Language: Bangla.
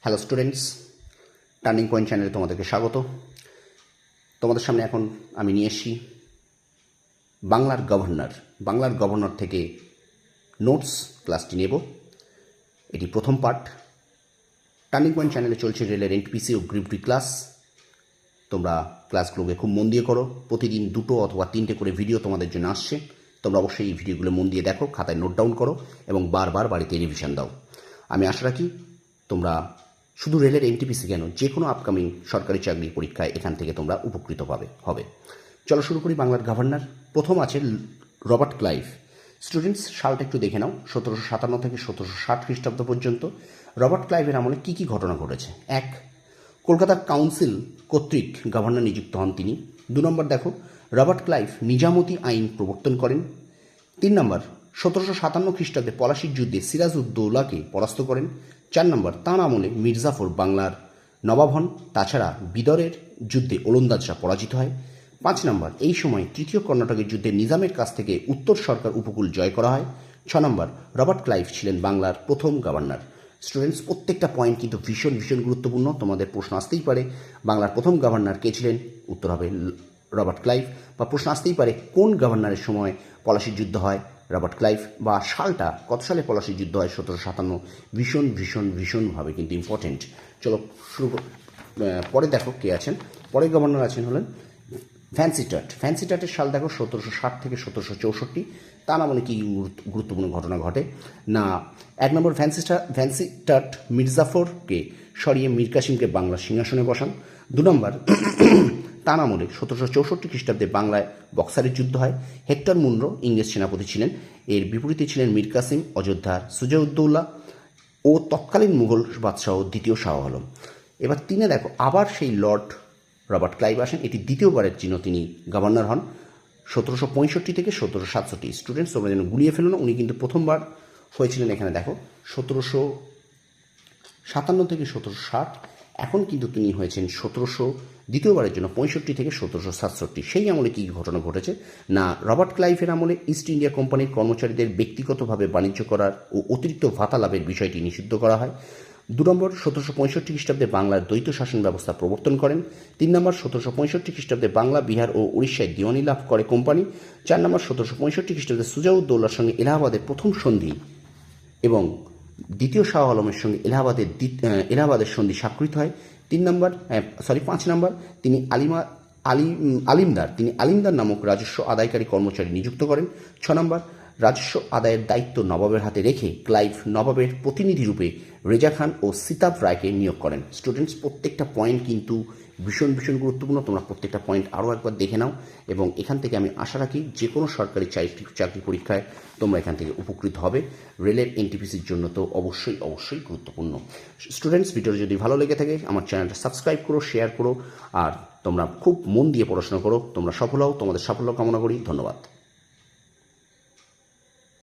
হ্যালো স্টুডেন্টস, টার্নিং পয়েন্ট চ্যানেলে তোমাদেরকে স্বাগত। তোমাদের সামনে এখন আমি নিয়ে এসেছি বাংলার গভর্নর থেকে নোটস ক্লাসটি নেব। এটি প্রথম পার্ট। টার্নিং পয়েন্ট চ্যানেলে চলছে রেলের এনটিপিসি ও গ্রুপ ডি ক্লাস। তোমরা ক্লাসগুলোকে খুব মন দিয়ে করো। প্রতিদিন 2 অথবা 3টে করে ভিডিও তোমাদের জন্য আসছে। তোমরা অবশ্যই এই ভিডিওগুলো মন দিয়ে দেখো, খাতায় নোট ডাউন করো এবং বারবার বাড়িতে রিভিশন দাও। আমি আশা রাখি তোমরা শুধু রেলের এনটিপিসি কেন, যে কোনো আপকামিং সরকারি চাকরির পরীক্ষায় এখান থেকে তোমরা উপকৃত হবে। চলো শুরু করি। বাংলার গভর্নর প্রথম আছে রবার্ট ক্লাইভ। স্টুডেন্টস, সালটা একটু দেখে নাও। 1757 থেকে 1760 খ্রিস্টাব্দ পর্যন্ত রবার্ট ক্লাইভের আমলে কী কী ঘটনা ঘটেছে। 1. কলকাতা কাউন্সিল কর্তৃক গভর্নর নিযুক্ত হন তিনি। 2 নম্বর দেখো, রবার্ট ক্লাইভ নিজামতি আইন প্রবর্তন করেন। 3 নম্বর, 1757 খ্রিস্টাব্দে পলাশির যুদ্ধে সিরাজউদ্দৌলাকে পরাস্ত করেন। 4 নম্বর, তাঁর আমলে মির্জাফর বাংলার নবাব হন। তাছাড়া বিদরের যুদ্ধে ওলন্দাজ শাহ পরাজিত হয়। 5 নম্বর, এই সময় তৃতীয় কর্ণাটকের যুদ্ধে নিজামের কাছ থেকে উত্তর সরকার উপকূল জয় করা হয়। 6 নম্বর, রবার্ট ক্লাইভ ছিলেন বাংলার প্রথম গভর্নর। স্টুডেন্টস, প্রত্যেকটা পয়েন্ট কিন্তু ভীষণ গুরুত্বপূর্ণ। তোমাদের প্রশ্ন আসতেই পারে বাংলার প্রথম গভর্নর কে ছিলেন, উত্তর হবে রবার্ট ক্লাইভ। বা প্রশ্ন আসতেই পারে কোন গভর্নরের সময় পলাশির যুদ্ধ হয়, রবার্ট ক্লাইভ। বা সালটা কত সালে পলাশির যুদ্ধ হয়, 1757। ভীষণভাবে কিন্তু ইম্পর্টেন্ট। চলো শুরু। পরে দেখো কে আছেন। পরের গভর্নর আছেন হলেন ফ্যান্সিটাটের সাল দেখো 1760 থেকে 1764। তার আমলে কি গুরুত্বপূর্ণ ঘটনা ঘটে না, 1 নম্বর, ফ্যান্সিটাট মির্জাফরকে সরিয়ে মীর কাসিমকে বাংলার সিংহাসনে বসান। 2 নম্বর, তার আমলে 1764 খ্রিস্টাব্দে বাংলায় বক্সারের যুদ্ধ হয়। হেক্টর মুনরো ইংরেজ সেনাপতি ছিলেন। এর বিপরীতে ছিলেন মীর কাসিম, অযোধ্যার সুজাউদ্দৌলা ও তৎকালীন মুঘল বাদশাহ দ্বিতীয় শাহ আলম। এবার 3 দেখো, আবার সেই লর্ড রবার্ট ক্লাইভ আসেন। এটি দ্বিতীয়বারের জন্য তিনি গভর্নর হন, 1765 থেকে 1767। স্টুডেন্টস, তোমরা যেন গুলিয়ে ফেলো না, উনি কিন্তু প্রথমবার হয়েছিলেন এখানে দেখো 1757 থেকে 1760। এখন কিন্তু তিনি হয়েছেন দ্বিতীয়বারের জন্য 65 থেকে 1767। সেই আমলে কী ঘটনা ঘটেছে না, রবার্ট ক্লাইভের আমলে ইস্ট ইন্ডিয়া কোম্পানির কর্মচারীদের ব্যক্তিগতভাবে বাণিজ্য করার ও অতিরিক্ত ভাতা লাভের বিষয়টি নিষিদ্ধ করা হয়। 2 নম্বর, 1765 খ্রিস্টাব্দে বাংলার দ্বৈত শাসন ব্যবস্থা প্রবর্তন করেন। 3 নম্বর, 1765 খ্রিস্টাব্দে বাংলা, বিহার ও উড়িষ্যায় দিওয়ানি লাভ করে কোম্পানি। 4 নম্বর, 1765 খ্রিস্টাব্দে সুজাউদ্দৌলার সঙ্গে এলাহাবাদের প্রথম সন্ধি এবং দ্বিতীয় শাহ আলমের সঙ্গে এলাহাবাদের সন্ধি স্বাক্ষরিত হয়। 5 নম্বর, তিনি আলিমদার নামক রাজস্ব আদায়কারী কর্মচারী নিযুক্ত করেন। 6 নম্বর, রাজস্ব আদায়ের দায়িত্ব নবাবের হাতে রেখে ক্লাইভ নবাবের প্রতিনিধি রূপে রেজা খান ও সিতাব রায়কে নিয়োগ করেন। স্টুডেন্টস, প্রত্যেকটা পয়েন্ট কিন্তু ভীষণ গুরুত্বপূর্ণ। তোমরা প্রত্যেকটা পয়েন্ট আরও একবার দেখে নাও এবং এখান থেকে আমি আশা রাখি যে কোনো সরকারি চাকরি পরীক্ষায় তোমরা এখান থেকে উপকৃত হবে। রেলের এনটিপিসির জন্য তো অবশ্যই গুরুত্বপূর্ণ। স্টুডেন্টস, ভিডিওটি যদি ভালো লেগে থাকে আমার চ্যানেলটা সাবস্ক্রাইব করো, শেয়ার করো, আর তোমরা খুব মন দিয়ে পড়াশোনা করো। তোমরা সফল হও, তোমাদের সাফল্য কামনা করি। ধন্যবাদ।